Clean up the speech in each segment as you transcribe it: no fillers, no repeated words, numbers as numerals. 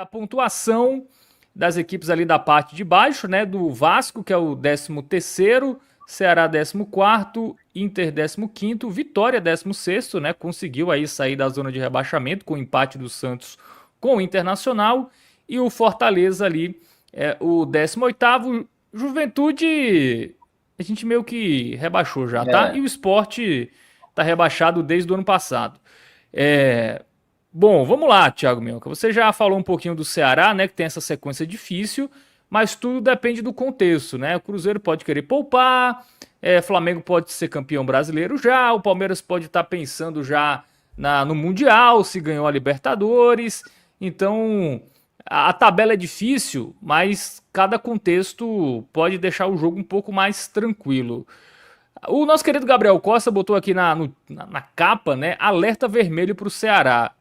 a pontuação das equipes ali da parte de baixo, né? Do Vasco, que é o 13º, Ceará 14º, Inter 15º, Vitória 16º, né? Conseguiu aí sair da zona de rebaixamento com o empate do Santos com o Internacional. E o Fortaleza ali é o 18º. Juventude, a gente meio que rebaixou já, tá? E É, o Sport tá rebaixado desde o ano passado. É, Bom, vamos lá, Thiago Minhoca. Você já falou um pouquinho do Ceará, né, que tem essa sequência difícil, mas tudo depende do contexto, né? O Cruzeiro pode querer poupar, Flamengo pode ser campeão brasileiro já, o Palmeiras pode estar pensando já no Mundial, se ganhou a Libertadores. Então, a tabela é difícil, mas cada contexto pode deixar o jogo um pouco mais tranquilo. O nosso querido Gabriel Costa botou aqui na capa, né, alerta vermelho para o Ceará.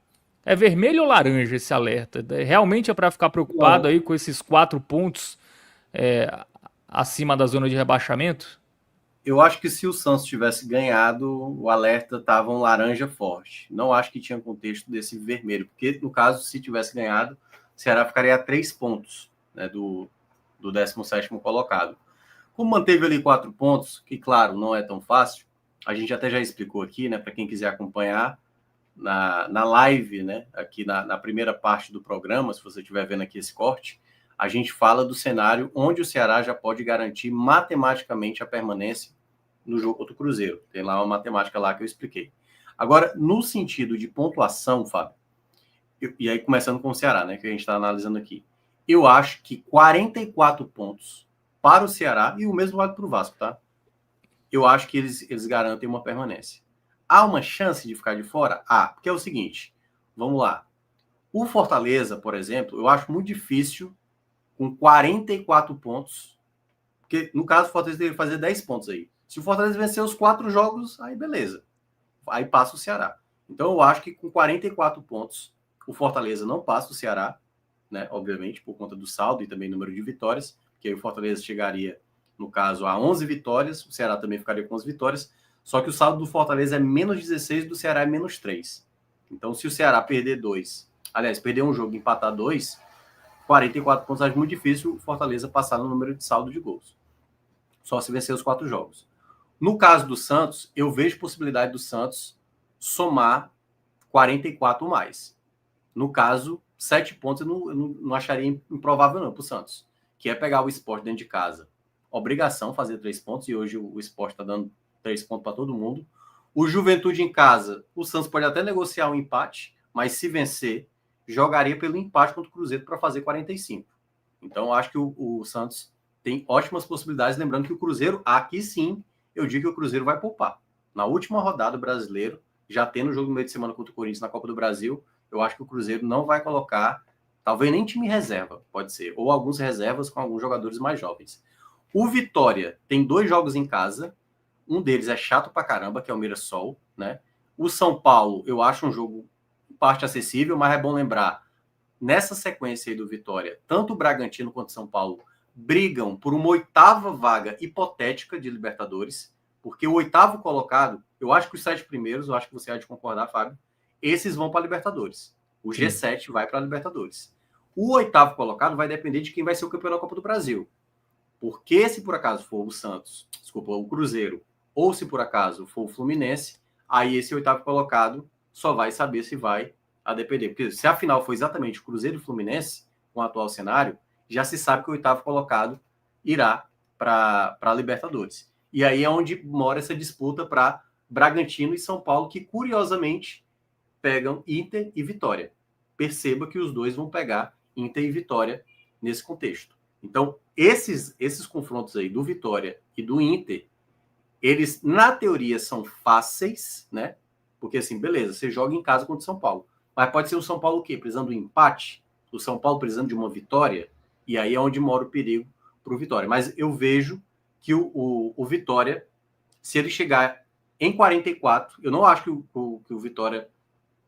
É vermelho ou laranja esse alerta? Realmente é para ficar preocupado não, aí com esses 4 pontos é, acima da zona de rebaixamento? eu acho que se o Santos tivesse ganhado, o alerta estava um laranja forte. Não acho que tinha contexto desse vermelho, porque no caso, se tivesse ganhado, o Ceará ficaria a 3 pontos, né, do 17º colocado. Como manteve ali 4 pontos, que claro, não é tão fácil, a gente até já explicou aqui, né, para quem quiser acompanhar na live, né, aqui na primeira parte do programa, se você estiver vendo aqui esse corte, a gente fala do cenário onde o Ceará já pode garantir matematicamente a permanência no jogo contra o Cruzeiro. Tem lá uma matemática lá que eu expliquei. Agora, no sentido de pontuação, Fábio, e aí começando com o Ceará, né, que a gente está analisando aqui, eu acho que 44 pontos para o Ceará, e o mesmo vale para o Vasco, tá? Eu acho que eles garantem uma permanência. Há uma chance de ficar de fora? Há, porque é o seguinte, vamos lá. O Fortaleza, por exemplo, eu acho muito difícil com 44 pontos, porque no caso o Fortaleza teria que fazer 10 pontos aí. Se o Fortaleza vencer os 4 jogos, aí beleza. Aí passa o Ceará. Então eu acho que com 44 pontos, o Fortaleza não passa o Ceará, né? Obviamente, por conta do saldo e também número de vitórias, que aí o Fortaleza chegaria, no caso, a 11 vitórias, o Ceará também ficaria com 11 vitórias, só que o saldo do Fortaleza é menos 16, do Ceará é menos 3. Então, se o Ceará perder 2, aliás, perder um jogo e empatar 2, 44 pontos acho muito difícil o Fortaleza passar no número de saldo de gols. Só se vencer os 4 jogos. No caso do Santos, eu vejo possibilidade do Santos somar 44 mais. No caso, 7 pontos eu não acharia improvável não para o Santos, que é pegar o Sport dentro de casa. Obrigação fazer 3 pontos, e hoje o Sport está dando 3 pontos para todo mundo. O Juventude em casa, o Santos pode até negociar um empate, mas se vencer, jogaria pelo empate contra o Cruzeiro para fazer 45. Então, acho que o Santos tem ótimas possibilidades, lembrando que o Cruzeiro, aqui sim, eu digo que o Cruzeiro vai poupar. Na última rodada, o brasileiro, já tendo o jogo no meio de semana contra o Corinthians na Copa do Brasil, eu acho que o Cruzeiro não vai colocar, talvez nem time reserva, pode ser, ou alguns reservas com alguns jogadores mais jovens. O Vitória tem 2 jogos em casa, um deles é chato pra caramba, que é o Mirassol, né? O São Paulo, eu acho um jogo parte acessível, mas é bom lembrar, nessa sequência aí do Vitória, tanto o Bragantino quanto o São Paulo brigam por uma 8ª vaga hipotética de Libertadores, porque o 8º colocado, eu acho que os 7 primeiros, eu acho que você há de concordar, Fábio, esses vão para a Libertadores. O Sim. G7 vai para a Libertadores. O 8º colocado vai depender de quem vai ser o campeão da Copa do Brasil. Porque se por acaso for o Santos, desculpa, o Cruzeiro, ou se por acaso for o Fluminense, aí esse 8º colocado só vai saber se vai a depender. Porque se a final for exatamente o Cruzeiro e o Fluminense, com o atual cenário, já se sabe que o 8º colocado irá para a Libertadores. E aí é onde mora essa disputa para Bragantino e São Paulo, que curiosamente pegam Inter e Vitória. Perceba que os dois vão pegar Inter e Vitória nesse contexto. Então, esses confrontos aí do Vitória e do Inter, eles, na teoria, são fáceis, né? Porque, assim, beleza, você joga em casa contra o São Paulo. Mas pode ser o São Paulo o quê? Precisando de um empate? O São Paulo precisando de uma vitória? E aí é onde mora o perigo para o Vitória. Mas eu vejo que o Vitória, se ele chegar em 44, eu não acho que o Vitória,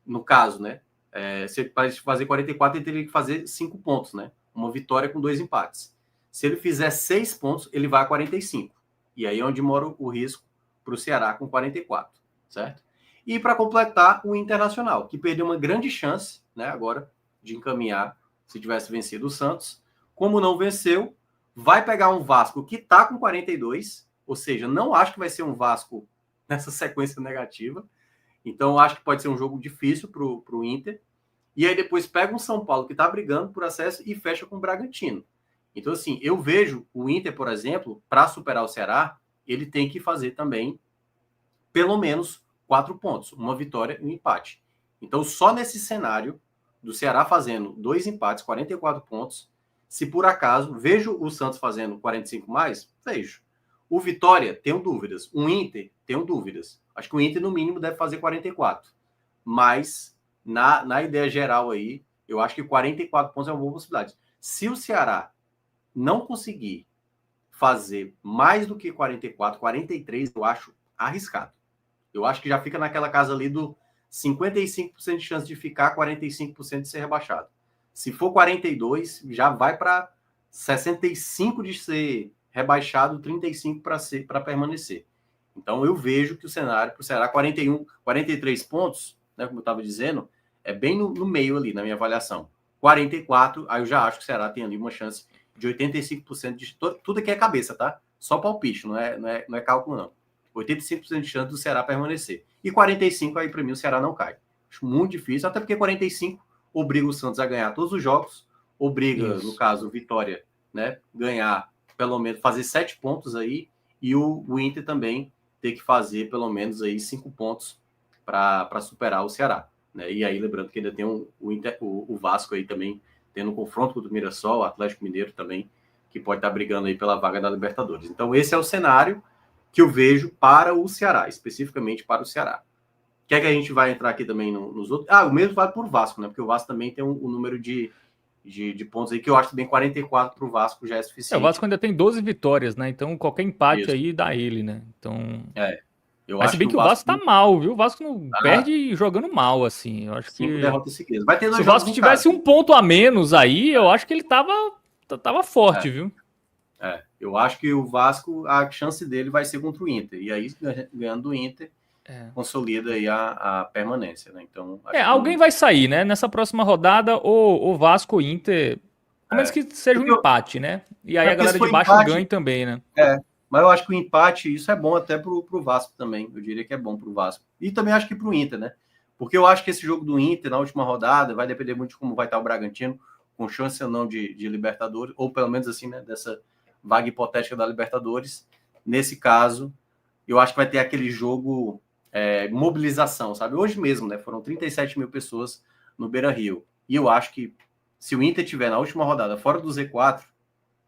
no caso, né? Se para fazer 44, ele teria que fazer 5 pontos, né? Uma vitória com 2 empates. Se ele fizer 6 pontos, ele vai a 45. E aí é onde mora o risco para o Ceará com 44, certo? E para completar, o Internacional, que perdeu uma grande chance, né, agora, de encaminhar se tivesse vencido o Santos. Como não venceu, vai pegar um Vasco que está com 42, ou seja, não acho que vai ser um Vasco nessa sequência negativa. Então, acho que pode ser um jogo difícil para o Inter. E aí depois pega um São Paulo que está brigando por acesso e fecha com o Bragantino. Então, assim, eu vejo o Inter, por exemplo, para superar o Ceará, ele tem que fazer também pelo menos 4 pontos, uma vitória e um empate. Então, só nesse cenário do Ceará fazendo 2 empates, 44 pontos, se por acaso vejo o Santos fazendo 45 mais, vejo. O Vitória, tenho dúvidas. O Inter, tenho dúvidas. Acho que o Inter, no mínimo, deve fazer 44. Mas, na ideia geral aí, eu acho que 44 pontos é uma boa possibilidade. Se o Ceará não conseguir fazer mais do que 44, 43, eu acho arriscado. Eu acho que já fica naquela casa ali do 55% de chance de ficar, 45% de ser rebaixado. Se for 42, já vai para 65% de ser rebaixado, 35% para permanecer. Então eu vejo que o cenário para o Ceará 41, 43 pontos, né, como eu estava dizendo, é bem no meio ali na minha avaliação. 44, aí eu já acho que o Ceará tem ali uma chance de 85% de tudo aqui é cabeça, tá? Só palpite, não é cálculo não. 85% de chance do Ceará permanecer. E 45% aí para mim o Ceará não cai. Acho muito difícil, até porque 45% obriga o Santos a ganhar todos os jogos, obriga, no caso, o Vitória, né, ganhar pelo menos, fazer 7 pontos aí, e o Inter também ter que fazer pelo menos aí 5 pontos para superar o Ceará. Né? E aí, lembrando que ainda tem o Vasco aí também, tendo um confronto contra o Mirassol, o Atlético Mineiro também, que pode estar brigando aí pela vaga da Libertadores. Então, esse é o cenário que eu vejo para o Ceará, especificamente para o Ceará. Quer que a gente vai entrar aqui também nos outros? O mesmo vale para o Vasco, né? Porque o Vasco também tem um número de pontos aí que eu acho que bem 44 para o Vasco já é suficiente. O Vasco ainda tem 12 vitórias, né? Então qualquer empate aí dá ele, né? Então. Mas se bem que o Vasco tá mal, viu? O Vasco não perde jogando mal, assim. Eu acho 5 que. derrotas seguidas. Vai ter 2 se o Vasco tivesse um ponto a menos aí, eu acho que ele tava forte, viu? Eu acho que o Vasco, a chance dele vai ser contra o Inter. E aí, ganhando o Inter, consolida aí a permanência, né? Então, alguém vai sair, né? Nessa próxima rodada, ou Vasco ou Inter. Ao menos que seja um empate, né? E aí a galera de baixo ganha também, né? Mas eu acho que o empate, isso é bom até pro Vasco também. Eu diria que é bom pro Vasco. E também acho que pro Inter, né? Porque eu acho que esse jogo do Inter, na última rodada, vai depender muito de como vai estar o Bragantino, com chance ou não de Libertadores, ou pelo menos assim, né? Dessa vaga hipotética da Libertadores. Nesse caso, eu acho que vai ter aquele jogo mobilização, sabe? Hoje mesmo, né? Foram 37 mil pessoas no Beira-Rio. E eu acho que se o Inter tiver na última rodada fora do Z4,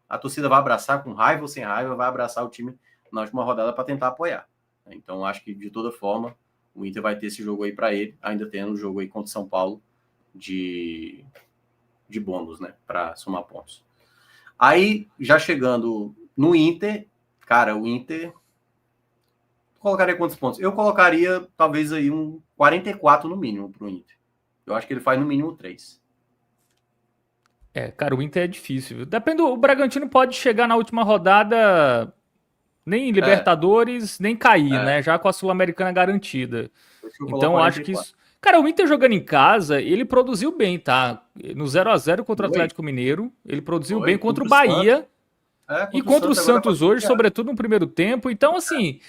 a torcida vai abraçar com raiva ou sem raiva, vai abraçar o time na última rodada para tentar apoiar. Então, acho que de toda forma, o Inter vai ter esse jogo aí para ele, ainda tendo um jogo aí contra o São Paulo de bônus, né? Para somar pontos. Aí, já chegando no Inter, cara, o Inter colocaria quantos pontos? Eu colocaria talvez aí um 44 no mínimo para o Inter. Eu acho que ele faz no mínimo 3. Cara, o Inter é difícil, viu? Depende, o Bragantino pode chegar na última rodada nem Libertadores, nem cair, né? Já com a Sul-Americana garantida. Então, acho que isso... Cara, o Inter jogando em casa, ele produziu bem, tá? No 0x0 contra o Atlético Mineiro, ele produziu bem contra o Bahia e contra o Santos hoje, sobretudo no primeiro tempo. Então, assim,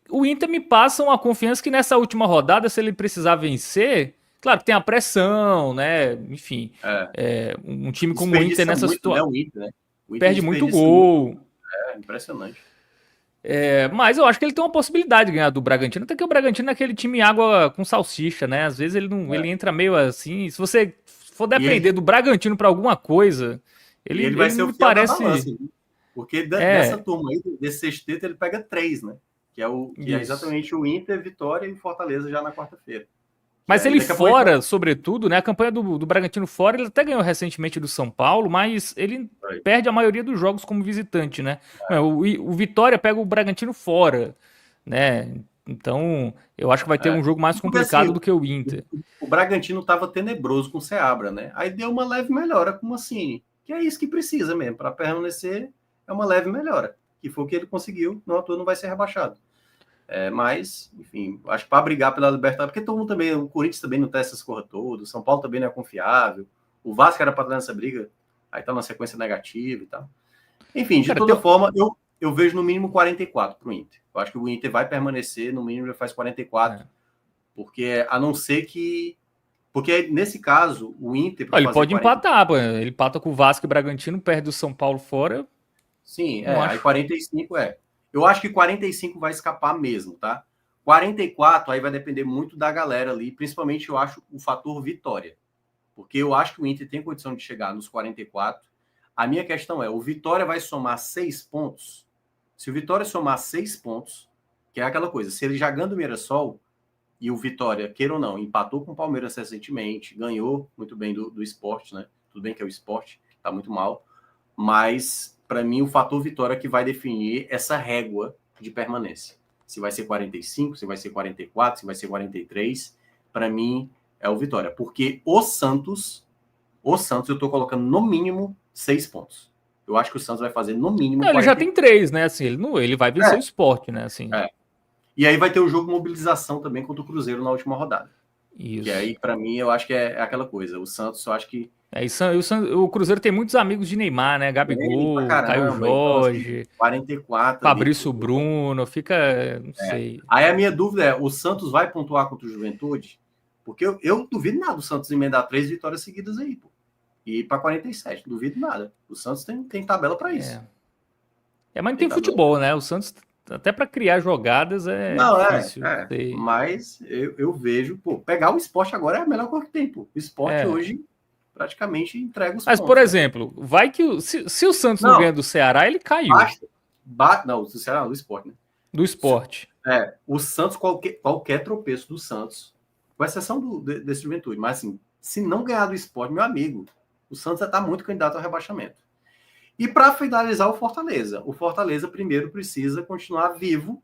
o Inter me passa uma confiança que nessa última rodada, se ele precisar vencer, claro que tem a pressão, né? Enfim, um time como o Inter nessa situação perde muito gol. Impressionante. Mas eu acho que ele tem uma possibilidade de ganhar do Bragantino, até que o Bragantino é aquele time água com salsicha, né? Às vezes ele entra meio assim. Se você for depender do Bragantino para alguma coisa, ele vai ser o me parece. Balança, porque dessa turma aí, desse sexteto, ele pega 3, né? Que é exatamente o Inter, Vitória e Fortaleza já na quarta-feira. Mas ele fora, sobretudo, né? A campanha do Bragantino fora, ele até ganhou recentemente do São Paulo, mas ele perde a maioria dos jogos como visitante, né? O Vitória pega o Bragantino fora, né? Então, eu acho que vai ter um jogo mais complicado do que o Inter. O Bragantino estava tenebroso com o Seabra, né? Aí deu uma leve melhora com o Mancini, que é isso que precisa mesmo. Para permanecer, é uma leve melhora. Que foi o que ele conseguiu, não vai ser rebaixado. Mas, enfim, acho que para brigar pela Libertadores, porque todo mundo também, o Corinthians também não tem essas coisas todas, o São Paulo também não é confiável, O Vasco era para estar nessa briga, aí tá numa sequência negativa e tal. Enfim, de Cara, toda forma, eu vejo no mínimo 44 para o Inter. Eu acho que o Inter vai permanecer, no mínimo já faz 44, porque a não ser que... Porque nesse caso, o Inter... Ele pode empatar, pô. Ele empata com o Vasco e o Bragantino, perde o São Paulo fora. Sim, aí 45 Eu acho que 45 vai escapar mesmo, tá? 44 aí vai depender muito da galera ali, principalmente eu acho o fator vitória. Porque eu acho que o Inter tem condição de chegar nos 44. A minha questão é, o Vitória vai somar 6 pontos? Se o Vitória somar 6 pontos, que é aquela coisa, se ele já ganha do Mirassol, e o Vitória, queira ou não, empatou com o Palmeiras recentemente, ganhou muito bem do Sport, né? Tudo bem que é o Sport, tá muito mal, mas para mim o fator Vitória que vai definir essa régua de permanência. Se vai ser 45, se vai ser 44, se vai ser 43, para mim é o Vitória, porque o Santos eu tô colocando no mínimo 6 pontos. Eu acho que o Santos vai fazer no mínimo Não, ele já tem 3, né? Assim, ele vai vencer o Sport, né? Assim. E aí vai ter o jogo mobilização também contra o Cruzeiro na última rodada. Isso. Que aí, para mim, eu acho que é aquela coisa. O Santos, eu acho que... o Cruzeiro tem muitos amigos de Neymar, né? Gabigol, Caio Jorge, então, assim, 44 Fabrício ali, Bruno, fica... Não sei. Aí a minha dúvida é, o Santos vai pontuar contra o Juventude? Porque eu duvido nada do Santos emendar 3 vitórias seguidas aí, pô. E ir para 47, duvido nada. O Santos tem tabela para isso. Mas não tem futebol, né? O Santos... Até para criar jogadas difícil. Mas eu vejo, pô, pegar o Sport agora é a melhor coisa que tem, pô. O Sport hoje praticamente entrega os pontos. Mas, por exemplo, vai que se o Santos não ganha do Ceará, ele caiu. Não, do Ceará, do Sport, né? Do Sport. O Santos, qualquer tropeço do Santos, com exceção desse Juventude, mas assim, se não ganhar do Sport, meu amigo, o Santos já está muito candidato ao rebaixamento. E para finalizar o Fortaleza primeiro precisa continuar vivo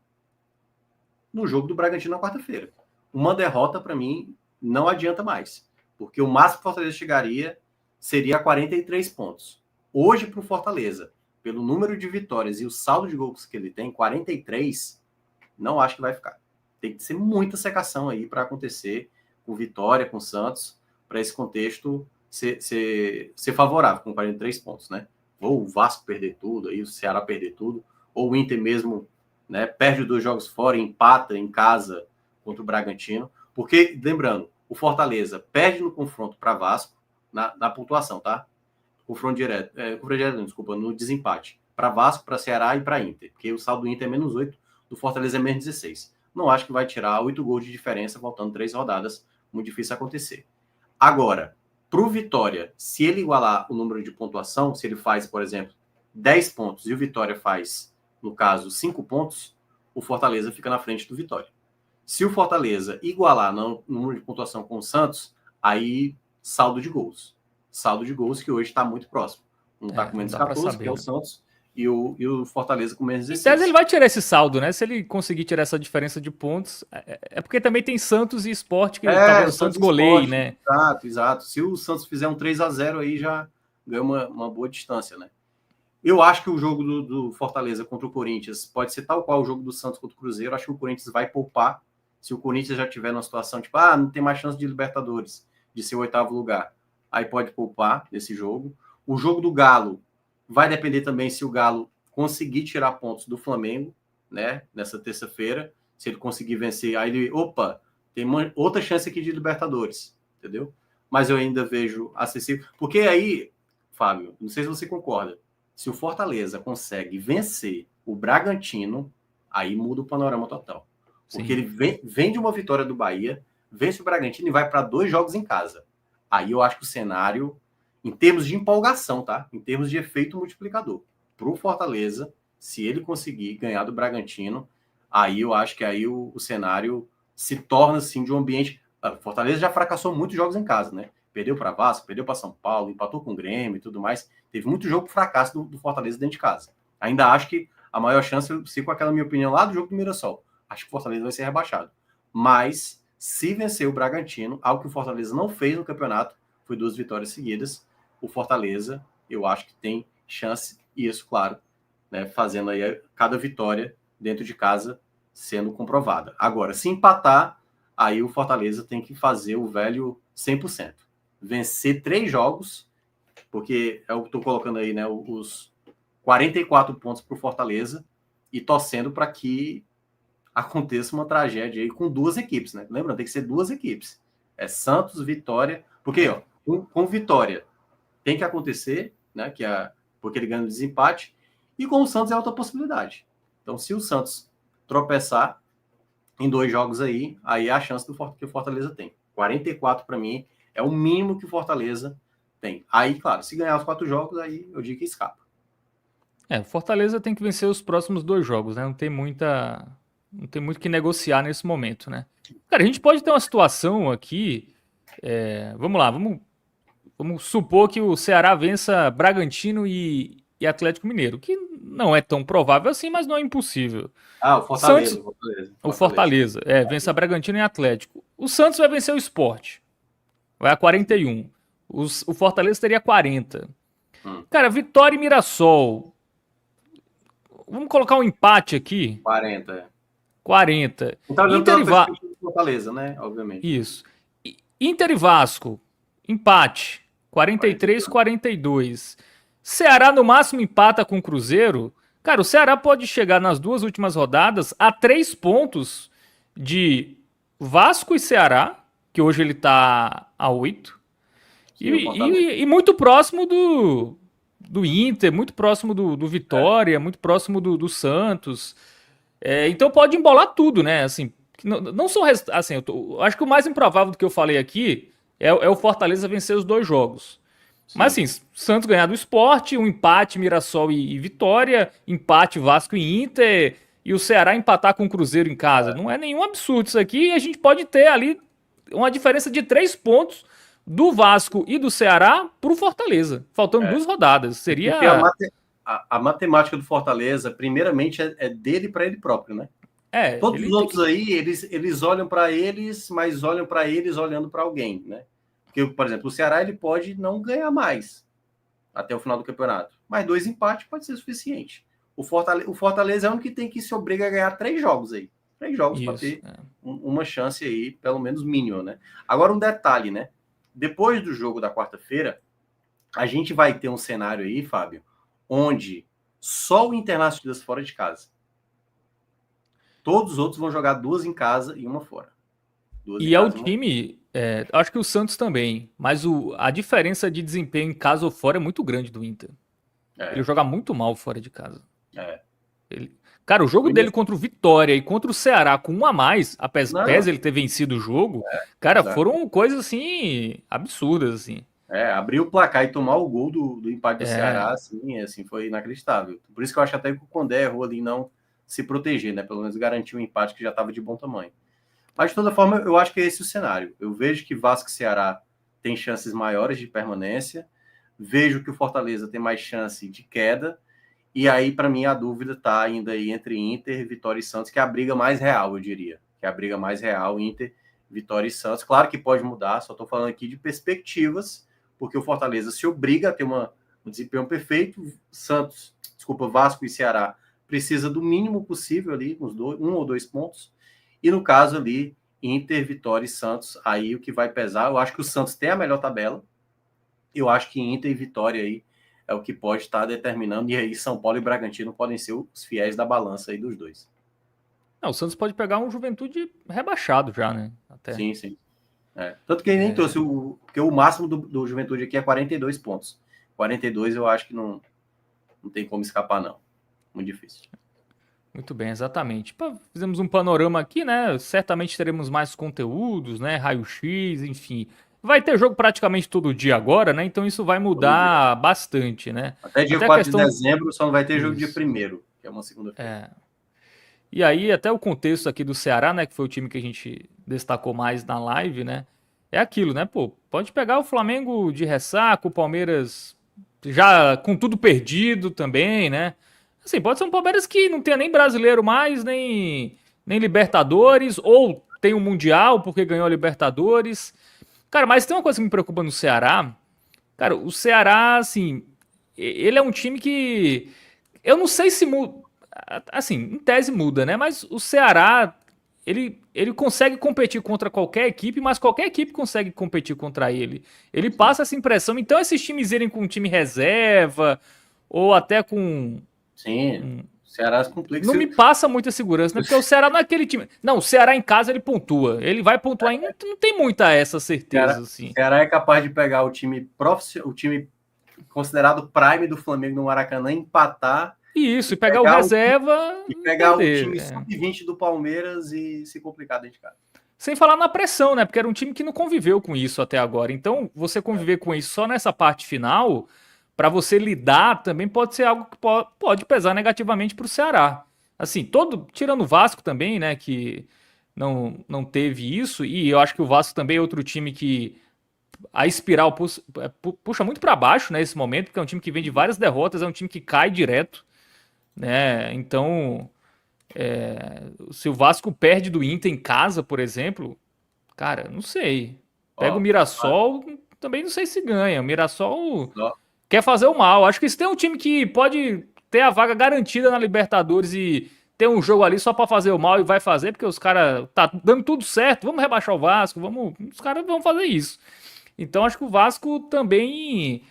no jogo do Bragantino na quarta-feira. Uma derrota, para mim, não adianta mais, porque o máximo que o Fortaleza chegaria seria 43 pontos. Hoje, para o Fortaleza, pelo número de vitórias e o saldo de gols que ele tem, 43, não acho que vai ficar. Tem que ser muita secação aí para acontecer com Vitória, com Santos, para esse contexto ser favorável, com 43 pontos, né? Ou o Vasco perder tudo, aí o Ceará perder tudo, ou o Inter mesmo, né, perde 2 jogos fora e empata em casa contra o Bragantino. Porque, lembrando, o Fortaleza perde no confronto para Vasco, na pontuação, tá? Confronto direto, desculpa, no desempate. Para Vasco, para Ceará e para Inter. Porque o saldo do Inter é menos 8, do Fortaleza é menos 16. Não acho que vai tirar 8 gols de diferença, faltando 3 rodadas. Muito difícil acontecer. Agora, para o Vitória, se ele igualar o número de pontuação, se ele faz, por exemplo, 10 pontos e o Vitória faz, no caso, 5 pontos, o Fortaleza fica na frente do Vitória. Se o Fortaleza igualar no número de pontuação com o Santos, aí saldo de gols. Saldo de gols que hoje está muito próximo. Um está com menos 14, que é o Santos, e o Fortaleza com menos 16. Em tese, ele vai tirar esse saldo, né? Se ele conseguir tirar essa diferença de pontos, é porque também tem Santos e Sport, que talvez o Santos goleie, né? Exato. Se o Santos fizer um 3-0 aí, já ganha uma boa distância, né? Eu acho que o jogo do Fortaleza contra o Corinthians pode ser tal qual o jogo do Santos contra o Cruzeiro. Acho que o Corinthians vai poupar. Se o Corinthians já tiver numa situação tipo, não tem mais chance de Libertadores, de ser o 8º lugar, aí pode poupar nesse jogo. O jogo do Galo vai depender também se o Galo conseguir tirar pontos do Flamengo, né, nessa terça-feira. Se ele conseguir vencer, aí ele, tem outra chance aqui de Libertadores, entendeu? Mas eu ainda vejo acessível. Porque aí, Fábio, não sei se você concorda, se o Fortaleza consegue vencer o Bragantino, aí muda o panorama total. Porque ele vem de uma vitória do Bahia, vence o Bragantino e vai para 2 jogos em casa. Aí eu acho que o cenário, em termos de empolgação, tá? Em termos de efeito multiplicador, para o Fortaleza, se ele conseguir ganhar do Bragantino, aí eu acho que aí o cenário se torna, assim, de um ambiente... O Fortaleza já fracassou muitos jogos em casa, né? Perdeu para Vasco, perdeu para São Paulo, empatou com o Grêmio e tudo mais. Teve muito jogo fracasso do Fortaleza dentro de casa. Ainda acho que a maior chance, se com aquela minha opinião lá do jogo do Mirassol, acho que o Fortaleza vai ser rebaixado. Mas, se vencer o Bragantino, algo que o Fortaleza não fez no campeonato, foi 2 vitórias seguidas, o Fortaleza, eu acho que tem chance, e isso, claro, né, fazendo aí cada vitória dentro de casa sendo comprovada. Agora, se empatar, aí o Fortaleza tem que fazer o velho 100%. vencer 3 jogos, porque eu estou colocando aí, né, os 44 pontos para o Fortaleza e torcendo para que aconteça uma tragédia aí com 2 equipes, né? Lembrando, tem que ser 2 equipes. É Santos, Vitória, porque ó, com Vitória tem que acontecer, né? Porque ele ganha no desempate, e com o Santos é outra possibilidade. Então, se o Santos tropeçar em 2 jogos aí é a chance que o Fortaleza tem. 44 para mim é o mínimo que o Fortaleza tem. Aí, claro, se ganhar os 4 jogos, aí eu digo que escapa. O Fortaleza tem que vencer os próximos 2 jogos, né? Não tem muito que negociar nesse momento, né? Cara, a gente pode ter uma situação aqui. Vamos lá, vamos supor que o Ceará vença Bragantino e Atlético Mineiro, que não é tão provável assim, mas não é impossível. O Fortaleza. Santos, o Fortaleza, vence a Bragantino e Atlético. O Santos vai vencer o Sport, vai a 41. O Fortaleza teria 40. Cara, Vitória e Mirassol. Vamos colocar um empate aqui. 40. 40. Então, Inter e Vasco. Fortaleza, né? Obviamente. Isso. Inter e Vasco. Empate. 43, 42. Ceará no máximo empata com o Cruzeiro. Cara, o Ceará pode chegar nas 2 últimas rodadas a 3 pontos de Vasco e Ceará, que hoje ele tá a 8. E muito próximo do Inter, muito próximo do Vitória, muito próximo do Santos. Então pode embolar tudo, né? Assim, não são assim, acho que o mais improvável do que eu falei aqui é o Fortaleza vencer os 2 jogos. Sim. Mas assim, Santos ganhar do Sport, um empate Mirassol e Vitória, empate Vasco e Inter, e o Ceará empatar com o Cruzeiro em casa. Não é nenhum absurdo isso aqui, e a gente pode ter ali uma diferença de 3 pontos do Vasco e do Ceará pro Fortaleza, faltando 2 rodadas. Seria... A matemática do Fortaleza, primeiramente, é dele para ele próprio, né? Todos os outros aí, eles olham para eles, mas olham para eles olhando para alguém, né? Porque, por exemplo, o Ceará ele pode não ganhar mais até o final do campeonato, mas 2 empates pode ser suficiente. O Fortaleza é o único que tem que se obrigar a ganhar 3 jogos aí. 3 jogos para ter uma chance aí, pelo menos mínima, né? Agora um detalhe, né? Depois do jogo da quarta-feira, a gente vai ter um cenário aí, Fábio, onde só o Internacional fora de casa. Todos os outros vão jogar 2 em casa e 1 fora. E é o time, acho que o Santos também, mas a diferença de desempenho em casa ou fora é muito grande do Inter. Ele joga muito mal fora de casa. Cara, o jogo dele contra o Vitória e contra o Ceará com 1 a mais, apesar de ele ter vencido o jogo, cara, foram coisas assim, absurdas, assim. Abrir o placar e tomar o gol do empate do Ceará, assim, foi inacreditável. Por isso que eu acho até que o Condé errou ali em não se proteger, né? Pelo menos garantir um empate que já estava de bom tamanho. Mas, de toda forma, eu acho que é esse o cenário. Eu vejo que Vasco e Ceará têm chances maiores de permanência, vejo que o Fortaleza tem mais chance de queda, e aí, para mim, a dúvida está ainda aí entre Inter, Vitória e Santos, que é a briga mais real, eu diria. Que é a briga mais real, Inter, Vitória e Santos. Claro que pode mudar, só estou falando aqui de perspectivas, porque o Fortaleza se obriga a ter um desempenho perfeito. Vasco e Ceará precisa do mínimo possível ali, uns 1 ou 2 pontos. E no caso ali, Inter, Vitória e Santos, aí o que vai pesar, eu acho que o Santos tem a melhor tabela. Eu acho que Inter e Vitória aí é o que pode estar determinando. E aí São Paulo e Bragantino podem ser os fiéis da balança aí dos 2. O Santos pode pegar um Juventude rebaixado já, né? Até. Sim. Tanto que ele nem trouxe porque o máximo do Juventude aqui é 42 pontos. 42 eu acho que não tem como escapar, não. Muito difícil. Muito bem, exatamente. Fizemos um panorama aqui, né? Certamente teremos mais conteúdos, né? Raio-X, enfim. Vai ter jogo praticamente todo dia agora, né? Então isso vai mudar bastante, né? Até dia 4 de dezembro só não vai ter jogo dia 1º, que é uma segunda-feira. E aí, até o contexto aqui do Ceará, né? Que foi o time que a gente destacou mais na live, né? É aquilo, né? Pode pegar o Flamengo de ressaca, o Palmeiras já com tudo perdido também, né? Assim, pode ser um Palmeiras que não tenha nem brasileiro mais, nem Libertadores, ou tem o Mundial porque ganhou a Libertadores. Cara, mas tem uma coisa que me preocupa no Ceará. Cara, o Ceará, assim, ele é um time que eu não sei se muda, assim, em tese muda, né? Mas o Ceará, ele consegue competir contra qualquer equipe, mas qualquer equipe consegue competir contra ele. Ele passa essa impressão. Então, esses times irem com um time reserva, ou até com. Sim, o Ceará se complica. Não me passa muita segurança, né? Porque o Ceará não é aquele time. Não, o Ceará em casa ele pontua. Ele vai pontuar em. Não tem muita essa certeza, assim. O Ceará é capaz de pegar o time profissional, o time considerado prime do Flamengo no Maracanã, empatar. Isso, e pegar o reserva. E pegar o time sub-20 do Palmeiras e se complicar dentro de casa. Sem falar na pressão, né? Porque era um time que não conviveu com isso até agora. Então, você conviver com isso só nessa parte final, para você lidar, também pode ser algo que pode pesar negativamente para o Ceará. Assim, tirando o Vasco também, né? Que não teve isso. E eu acho que o Vasco também é outro time que a espiral puxa muito para baixo nesse momento, porque é um time que vem de várias derrotas, é um time que cai direto, né? Então, se o Vasco perde do Inter em casa, por exemplo, cara, não sei. Pega o Mirassol, também não sei se ganha. O Mirassol quer fazer o mal. Acho que se tem um time que pode ter a vaga garantida na Libertadores e ter um jogo ali só para fazer o mal e vai fazer, porque os caras tá dando tudo certo, vamos rebaixar o Vasco, os caras vão fazer isso. Então acho que o Vasco também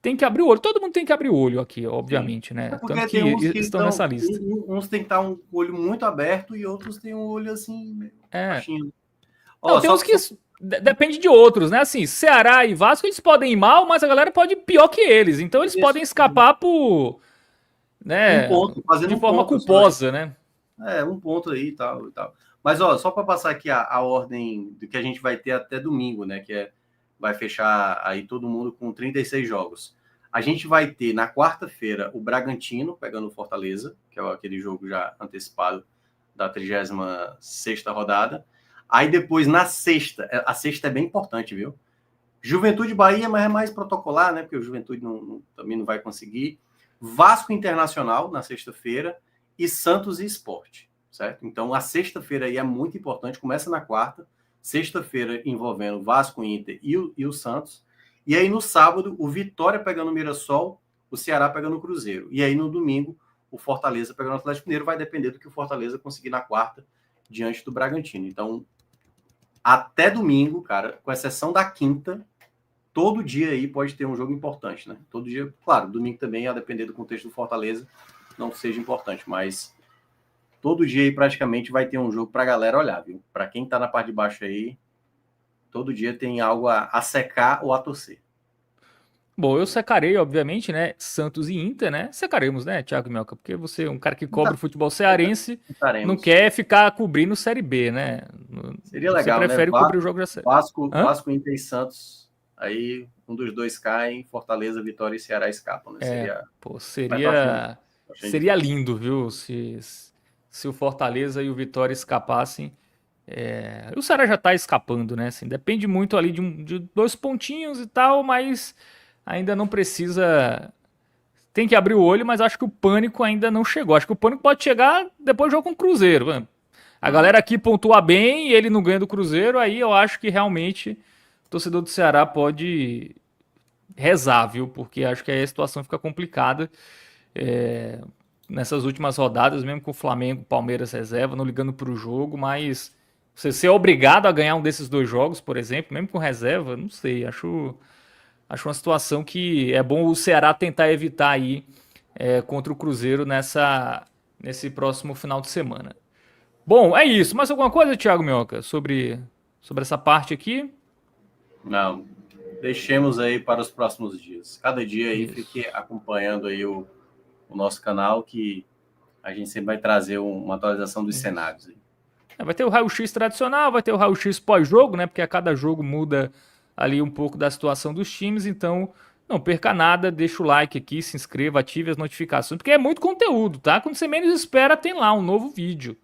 tem que abrir o olho. Todo mundo tem que abrir o olho aqui, obviamente, né? Tanto que estão nessa lista. Uns tem que estar um olho muito aberto e outros têm um olho assim, baixinho. Não, tem uns que depende de outros, né? Assim, Ceará e Vasco, eles podem ir mal, mas a galera pode ir pior que eles. Então eles podem escapar por... né? De forma culposa, né? Um ponto aí e tal. Mas, só para passar aqui a ordem do que a gente vai ter até domingo, né? Que vai fechar aí todo mundo com 36 jogos. A gente vai ter na quarta-feira o Bragantino pegando o Fortaleza, que é aquele jogo já antecipado da 36ª rodada. Aí depois, na sexta, a sexta é bem importante, viu? Juventude Bahia, mas é mais protocolar, né? Porque o Juventude também não vai conseguir. Vasco Internacional na sexta-feira e Santos e Sport, certo? Então, a sexta-feira aí é muito importante, começa na quarta, sexta-feira envolvendo Vasco, Inter e o Santos, e aí no sábado o Vitória pegando o Mirassol, o Ceará pegando o Cruzeiro, e aí no domingo o Fortaleza pegando o Atlético Mineiro, vai depender do que o Fortaleza conseguir na quarta diante do Bragantino. Então, até domingo, cara, com exceção da quinta, todo dia aí pode ter um jogo importante, né? Todo dia, claro, domingo também, a depender do contexto do Fortaleza, não seja importante, mas todo dia aí praticamente vai ter um jogo pra galera olhar, viu? Pra quem tá na parte de baixo aí, todo dia tem algo a secar ou a torcer. Bom, eu secarei, obviamente, né? Santos e Inter, né? Secaremos, né, Thiago Melca? Porque você é um cara que cobre o futebol cearense, não quer ficar cobrindo Série B, né? Seria legal, você prefere, né? cobrir o jogo da Série. Vasco, Inter e Santos, aí um dos dois cai, Fortaleza, Vitória e Ceará escapam, né? Seria lindo, viu? Se o Fortaleza e o Vitória escapassem. O Ceará já tá escapando, né? Assim, depende muito ali de 2 pontinhos e tal, mas ainda não precisa. Tem que abrir o olho, mas acho que o pânico ainda não chegou. Acho que o pânico pode chegar depois do jogo com o Cruzeiro. A galera aqui pontua bem e ele não ganha do Cruzeiro, aí eu acho que realmente o torcedor do Ceará pode rezar, viu? Porque acho que aí a situação fica complicada. Nessas últimas rodadas, mesmo com o Flamengo, Palmeiras reserva, não ligando para o jogo, mas você ser obrigado a ganhar um desses 2 jogos, por exemplo, mesmo com reserva, não sei, acho uma situação que é bom o Ceará tentar evitar aí contra o Cruzeiro nesse próximo final de semana. Bom, é isso. Mais alguma coisa, Thiago Minhoca, sobre essa parte aqui? Não, deixemos aí para os próximos dias. Cada dia aí fique acompanhando aí o nosso canal, que a gente sempre vai trazer uma atualização dos cenários aí. Vai ter o raio-x tradicional, vai ter o raio-x pós-jogo, né? Porque a cada jogo muda ali um pouco da situação dos times, então não perca nada, deixa o like aqui, se inscreva, ative as notificações, porque é muito conteúdo, tá? Quando você menos espera, tem lá um novo vídeo.